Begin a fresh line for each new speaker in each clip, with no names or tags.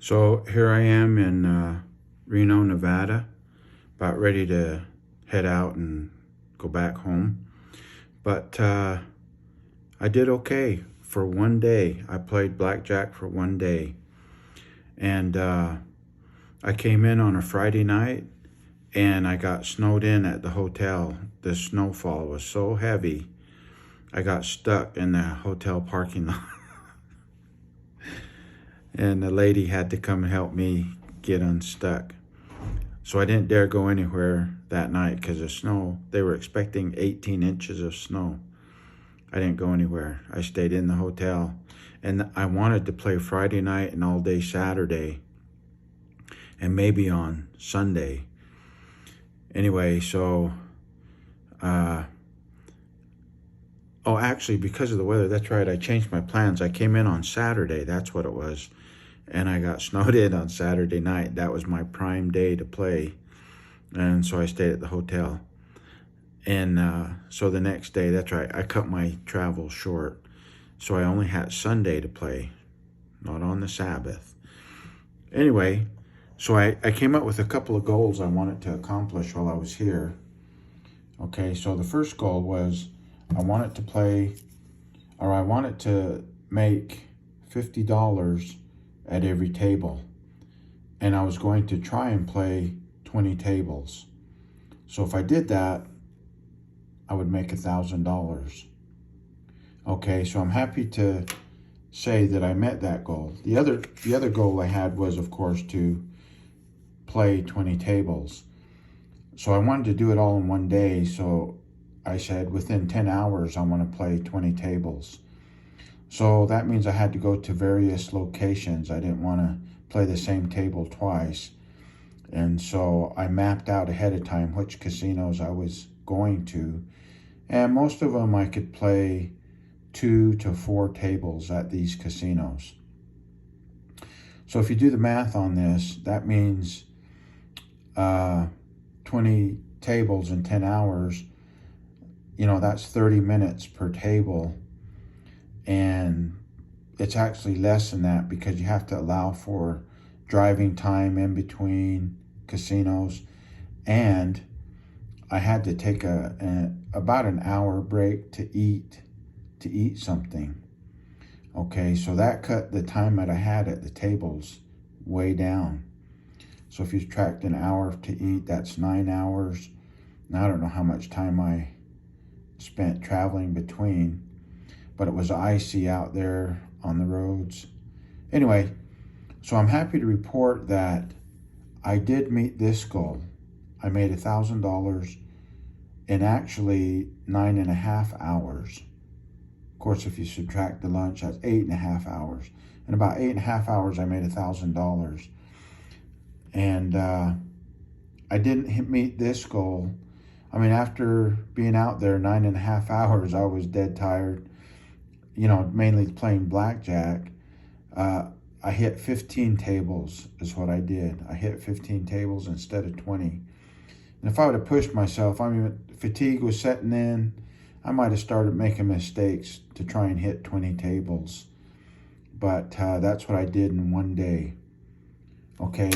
So here I am in Reno, Nevada, about ready to head out and go back home. But I did okay for one day. I played blackjack for one day. And I came in on a Friday night and I got snowed in at the hotel. The snowfall was so heavy, I got stuck in the hotel parking lot. And the lady had to come and help me get unstuck. So I didn't dare go anywhere that night because of snow. They were expecting 18 inches of snow. I didn't go anywhere. I stayed in the hotel. And I wanted to play Friday night and all day Saturday and maybe on Sunday. Anyway, so, actually, because of the weather, that's right, I changed my plans. I came in on Saturday, that's what it was. And I got snowed in on Saturday night. That was my prime day to play. And so I stayed at the hotel. And so the next day, that's right, I cut my travel short. So I only had Sunday to play, not on the Sabbath. Anyway, so I came up with a couple of goals I wanted to accomplish while I was here. Okay, so the first goal was I wanted to make $50 at every table. And I was going to try and play 20 tables. So if I did that, I would make $1,000. Okay, so I'm happy to say that I met that goal. The other goal I had was, of course, to play 20 tables. So I wanted to do it all in one day. So I said within 10 hours, I want to play 20 tables. So that means I had to go to various locations. I didn't want to play the same table twice. And so I mapped out ahead of time which casinos I was going to. And most of them I could play 2 to 4 tables at these casinos. So if you do the math on this, that means 20 tables in 10 hours, that's 30 minutes per table. And it's actually less than that because you have to allow for driving time in between casinos. And I had to take about an hour break to eat something. Okay, so that cut the time that I had at the tables way down. So if you subtract an hour to eat, that's 9 hours. Now I don't know how much time I spent traveling between, but it was icy out there on the roads. Anyway, so I'm happy to report that I did meet this goal. I made $1,000 in actually 9.5 hours. Of course, if you subtract the lunch, that's 8.5 hours. In about 8.5 hours, I made $1,000. And I didn't meet this goal. I mean, after being out there 9.5 hours, I was dead tired. Mainly playing blackjack. I hit 15 tables is what I did. I hit 15 tables instead of 20. And if I would have pushed myself, fatigue was setting in, I might have started making mistakes to try and hit 20 tables. But that's what I did in one day. Okay,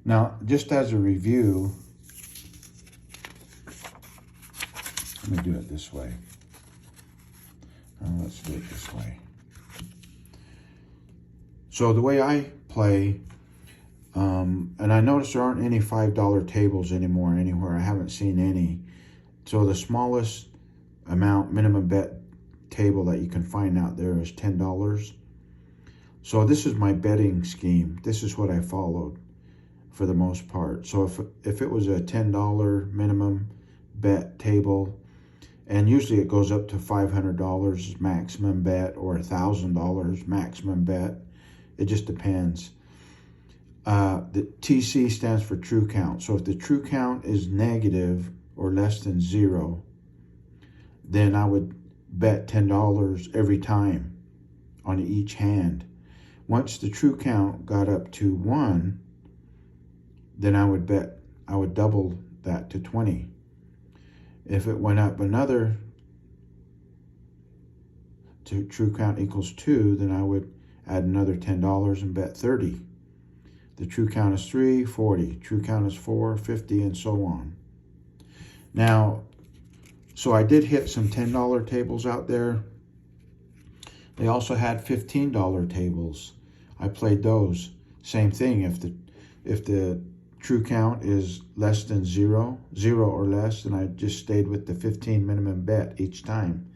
now just as a review, let me do it this way. Let's do it this way. So the way I play, and I notice there aren't any $5 tables anymore anywhere. I haven't seen any. So the smallest amount minimum bet table that you can find out there is $10. So this is my betting scheme. This is what I followed for the most part. So if it was a $10 minimum bet table, and usually it goes up to $500 maximum bet or $1,000 maximum bet. It just depends. The TC stands for true count. So if the true count is negative or less than 0, then I would bet $10 every time on each hand. Once the true count got up to 1, then I would double that to 20. If it went up another to true count equals 2, then I would add another $10 and bet 30. The true count is 3, 40. True count is 4, 50, and so on. Now, so I did hit some $10 tables out there. They also had $15 tables. I played those. Same thing. If the true count is less than 0 or less, then I just stayed with the 15 minimum bet each time.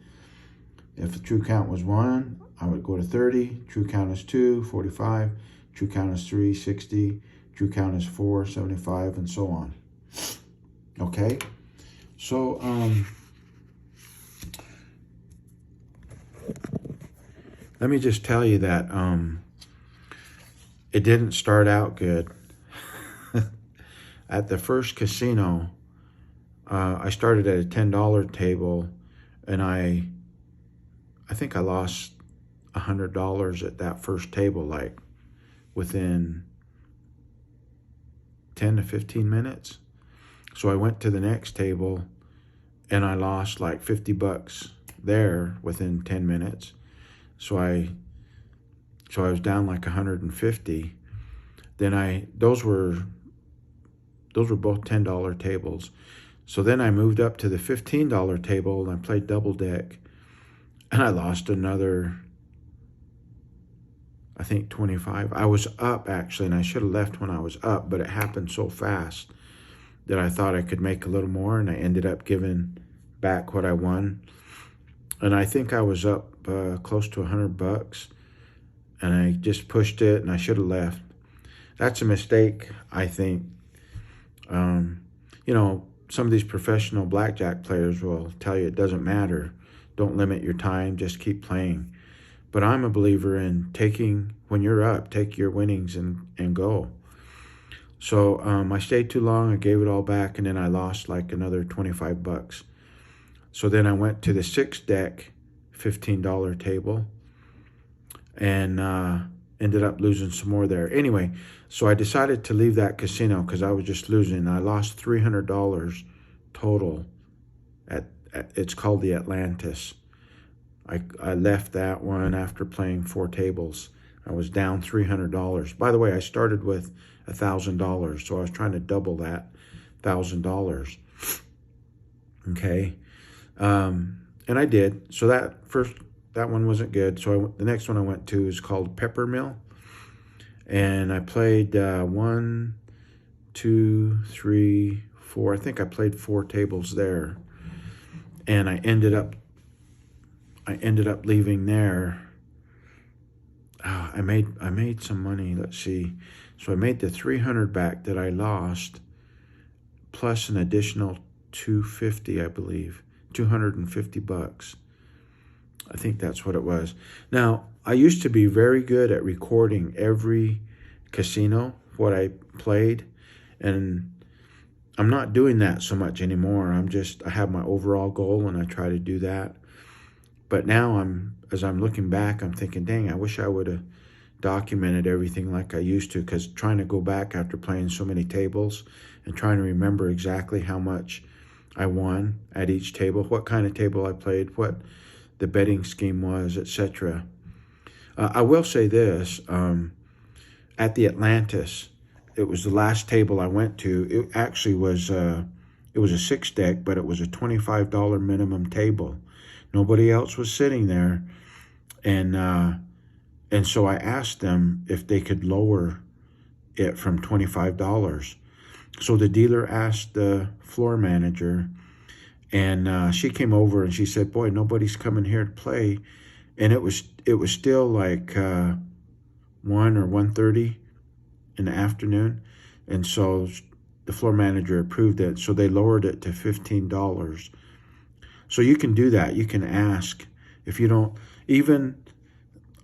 If the true count was 1, I would go to 30. True count is 2, 45. True count is 3, 60. True count is 4, 75, and so on. Okay? So, let me just tell you that it didn't start out good. At the first casino, I started at a $10 table, and I think I lost $100 at that first table, like within 10 to 15 minutes. So I went to the next table, and I lost like 50 bucks there within 10 minutes. So I was down like 150. Then those were both $10 tables. So then I moved up to the $15 table, and I played double deck, and I lost another, I think 25. I was up actually, and I should have left when I was up, but it happened so fast that I thought I could make a little more, and I ended up giving back what I won. And I think I was up close to 100 bucks, and I just pushed it, and I should have left. That's a mistake, I think. You know, some of these professional blackjack players will tell you it doesn't matter. Don't limit your time, just keep playing. But I'm a believer in taking, when you're up, take your winnings and go. So I stayed too long, I gave it all back, and then I lost like another 25 bucks. So then I went to the 6 deck $15 table, and ended up losing some more there. Anyway, so I decided to leave that casino because I was just losing. I lost $300 total at it's called the Atlantis. I left that one after playing 4 tables. I was down $300. By the way, I started with $1,000, so I was trying to double that $1,000. Okay, and I did. So that one wasn't good. So the next one I went to is called Peppermill, and I played 1, 2, 3, 4. I think I played 4 tables there, and I ended up leaving there. I made some money. Let's see. So I made the 300 back that I lost, plus an additional 250, I believe, 250 bucks. I think that's what it was. Now, I used to be very good at recording every casino, what I played, and I'm not doing that so much anymore. I have my overall goal, and I try to do that. But now as I'm looking back, I'm thinking, dang, I wish I would have documented everything like I used to, because trying to go back after playing so many tables and trying to remember exactly how much I won at each table, what kind of table I played, what the betting scheme was, etc. I will say this, at the Atlantis, it was the last table I went to. It actually was, it was a 6 deck, but it was a $25 minimum table. Nobody else was sitting there, and so I asked them if they could lower it from $25. So the dealer asked the floor manager, and she came over and she said, boy, nobody's coming here to play. And it was still like 1 or 1:30 in the afternoon. And so the floor manager approved it. So they lowered it to $15. So you can do that. You can ask. If you don't, even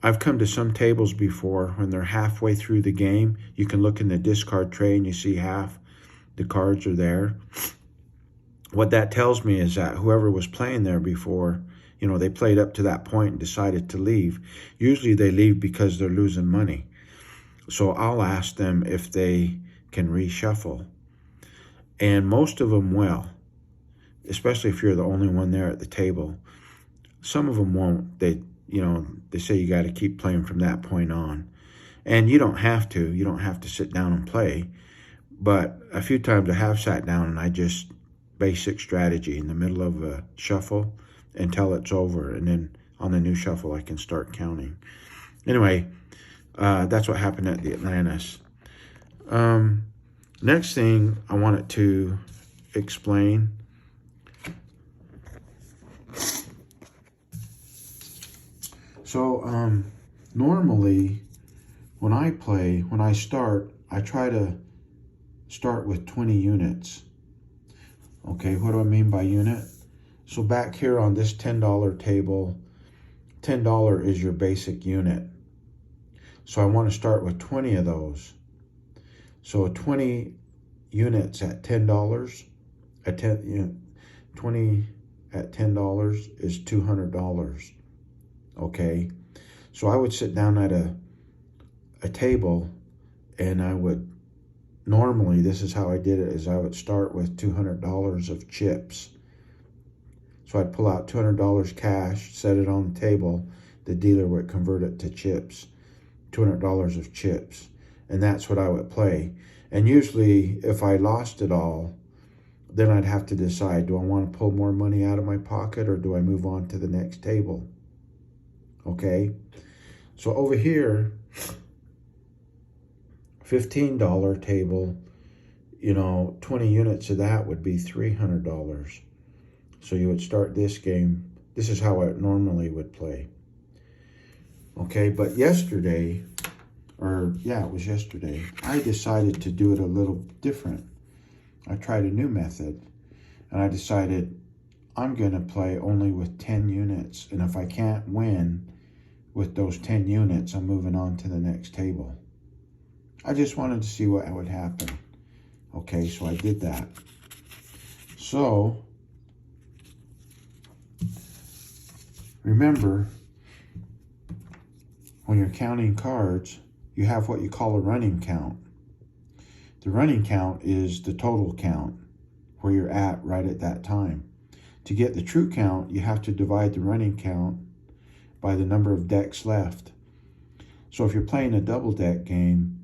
I've come to some tables before when they're halfway through the game, you can look in the discard tray and you see half the cards are there. What that tells me is that whoever was playing there before, you know, they played up to that point and decided to leave. Usually they leave because they're losing money. So I'll ask them if they can reshuffle. And most of them will, especially if you're the only one there at the table. Some of them won't. They say you got to keep playing from that point on. And you don't have to. You don't have to sit down and play. But a few times I have sat down and I just basic strategy in the middle of a shuffle until it's over. And then on the new shuffle, I can start counting. Anyway, that's what happened at the Atlantis. Next thing I wanted to explain. So, normally when I start, I try to start with 20 units. Okay, what do I mean by unit? So back here on this $10 table, $10 is your basic unit. So I want to start with 20 of those. So 20 units at $10, 20 at $10 is $200. Okay, so I would sit down at a table, and I would normally, this is how I did it, is I would start with $200 of chips. So I'd pull out $200 cash, set it on the table. The dealer would convert it to chips, $200 of chips. And that's what I would play. And usually if I lost it all, then I'd have to decide, do I want to pull more money out of my pocket or do I move on to the next table? Okay. So over here, $15 table, 20 units of that would be $300. So you would start this game. This is how I normally would play. Okay, but yesterday, it was yesterday, I decided to do it a little different. I tried a new method, and I decided I'm going to play only with 10 units. And if I can't win with those 10 units, I'm moving on to the next table. I just wanted to see what would happen. Okay, so I did that. So, remember, when you're counting cards, you have what you call a running count. The running count is the total count, where you're at right at that time. To get the true count, you have to divide the running count by the number of decks left. So if you're playing a double deck game,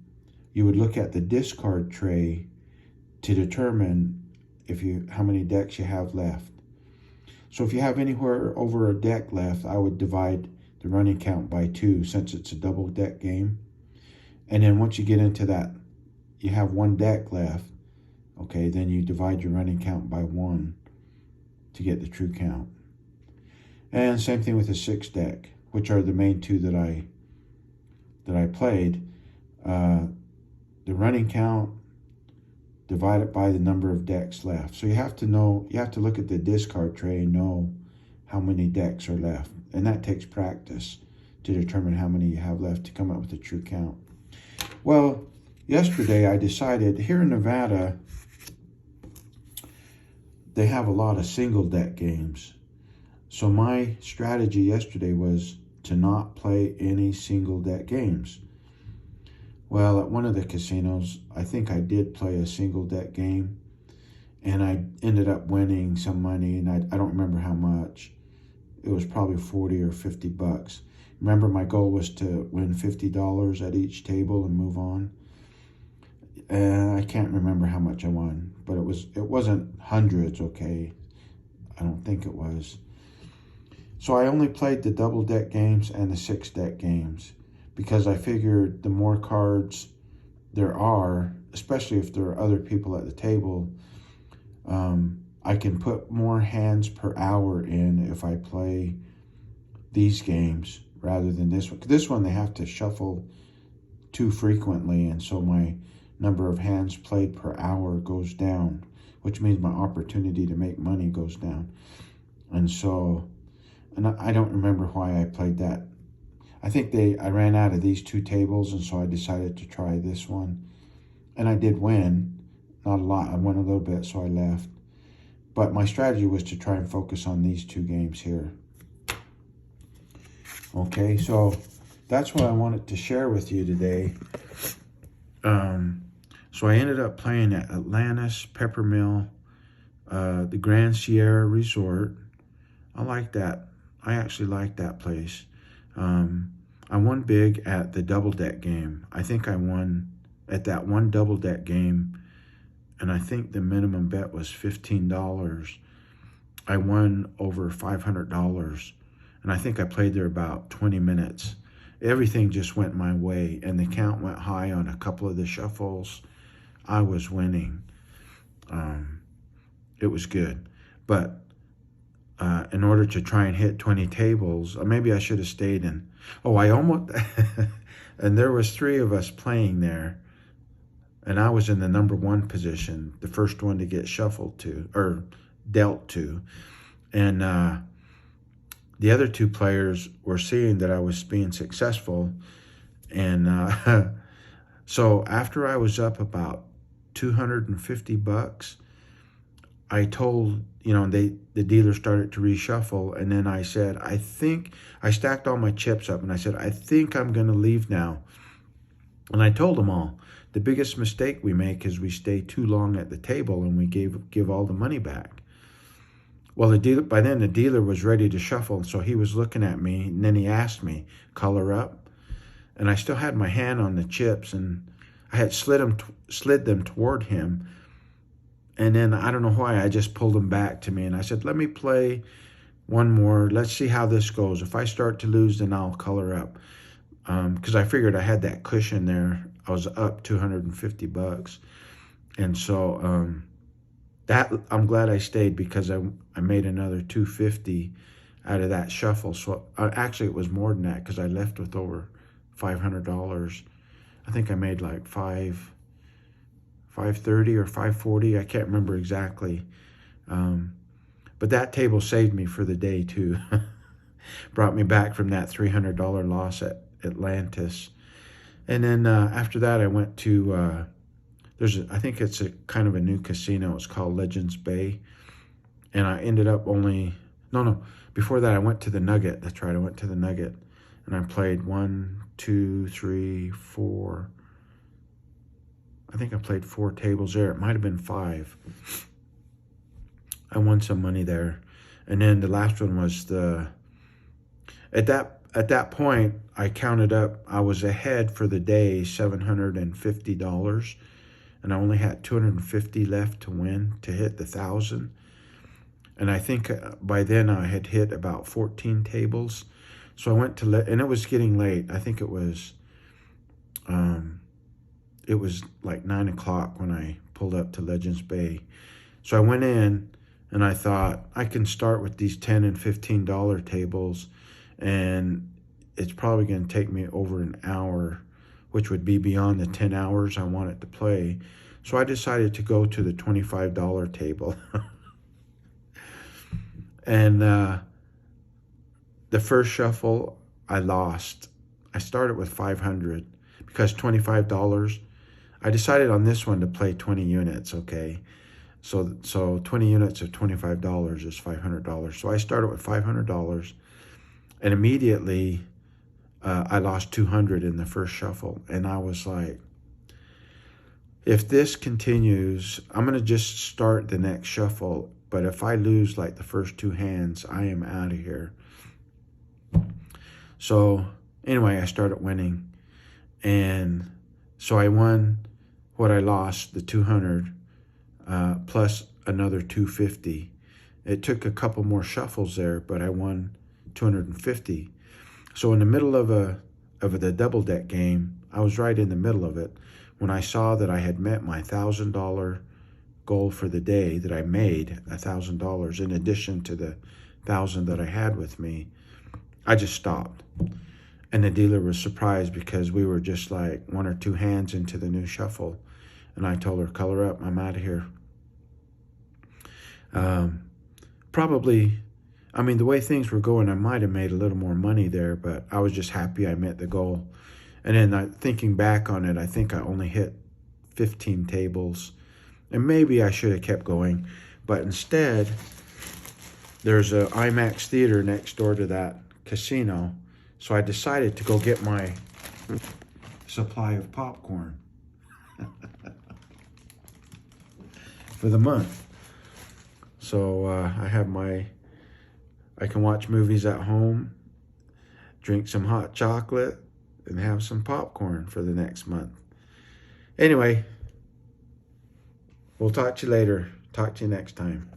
you would look at the discard tray to determine how many decks you have left. So if you have anywhere over a deck left, I would divide the running count by 2 since it's a double deck game. And then once you get into that, you have 1 deck left, okay, then you divide your running count by 1 to get the true count. And same thing with the 6 deck, which are the main 2 that I played. The running count, divide it by the number of decks left. So you have to look at the discard tray and know how many decks are left. And that takes practice to determine how many you have left to come up with a true count. Well, yesterday I decided, here in Nevada, they have a lot of single deck games. So my strategy yesterday was to not play any single deck games. Well, at one of the casinos, I think I did play a single deck game, and I ended up winning some money, and I don't remember how much. It was probably 40 or 50 bucks. Remember, my goal was to win $50 at each table and move on. And I can't remember how much I won, but it wasn't hundreds, okay? I don't think it was. So I only played the double deck games and the 6 deck games, because I figured the more cards there are, especially if there are other people at the table, I can put more hands per hour in if I play these games rather than this one. This one they have to shuffle too frequently, and so my number of hands played per hour goes down, which means my opportunity to make money goes down. And I don't remember why I played that. I think I ran out of these 2 tables, and so I decided to try this one. And I did win, not a lot. I won a little bit, so I left. But my strategy was to try and focus on these 2 games here. Okay, so that's what I wanted to share with you today. So I ended up playing at Atlantis, Peppermill, the Grand Sierra Resort. I like that. I actually like that place. I won big at the double deck game. I think I won at that one double deck game, and I think the minimum bet was $15. I won over $500, and I think I played there about 20 minutes. Everything just went my way, and the count went high on a couple of the shuffles. I was winning. It was good. But in order to try and hit 20 tables, maybe I should have stayed in. Oh, I almost, and there was 3 of us playing there, and I was in the number 1 position, the first one to get shuffled to, or dealt to. And the other 2 players were seeing that I was being successful. And so after I was up about $250, I told, the dealer started to reshuffle, and then I said, I think, I stacked all my chips up, and I said, I think I'm going to leave now. And I told them all, the biggest mistake we make is we stay too long at the table and we give all the money back. Well, by then the dealer was ready to shuffle, so he was looking at me, and then he asked me, color up? And I still had my hand on the chips, and I had slid them toward him. And then I don't know why, I just pulled them back to me, and I said, let me play one more. Let's see how this goes. If I start to lose, then I'll color up. Because I figured I had that cushion there. I was up $250. And so that I'm glad I stayed, because I made another $250 out of that shuffle. So actually it was more than that, because I left with over $500. I think I made like $530 or $540. I can't remember exactly. But that table saved me for the day too. Brought me back from that $300 loss at Atlantis. And then after that, I went to, I think it's a kind of a new casino. It's called Legends Bay. And I ended up before that I went to the Nugget. That's right, I went to the Nugget. And I played 1, 2, 3, 4. I think I played 4 tables there. It might have been 5. I won some money there. And then the last one was at that point, I counted up, I was ahead for the day $750, and I only had $250 left to win, to hit the 1,000. And I think by then I had hit about 14 tables. So I went to, and it was getting late. I think it was like 9 o'clock when I pulled up to Legends Bay. So I went in, and I thought, I can start with these $10 and $15 tables, and it's probably going to take me over an hour, which would be beyond the 10 hours I wanted to play. So I decided to go to the $25 table. And the first shuffle, I lost. I started with 500 because $25. I decided on this one to play 20 units, okay? So 20 units of $25 is $500. So I started with $500, and immediately I lost 200 in the first shuffle. And I was like, if this continues, I'm going to just start the next shuffle. But if I lose like the first 2 hands, I am out of here. So anyway, I started winning. And so I won what I lost, the 200, plus another 250. It took a couple more shuffles there, but I won 250. So in the middle of the double deck game, I was right in the middle of it when I saw that I had met my $1,000 goal for the day, that I made $1,000 in addition to the 1,000 that I had with me. I just stopped. And the dealer was surprised because we were just like 1 or 2 hands into the new shuffle. And I told her, color up, I'm out of here. Probably, I mean, the way things were going, I might have made a little more money there, but I was just happy I met the goal. And then thinking back on it, I think I only hit 15 tables. And maybe I should have kept going. But instead, there's a IMAX theater next door to that casino. So I decided to go get my supply of popcorn for the month. So I can watch movies at home, drink some hot chocolate, and have some popcorn for the next month. Anyway, we'll talk to you later. Talk to you next time.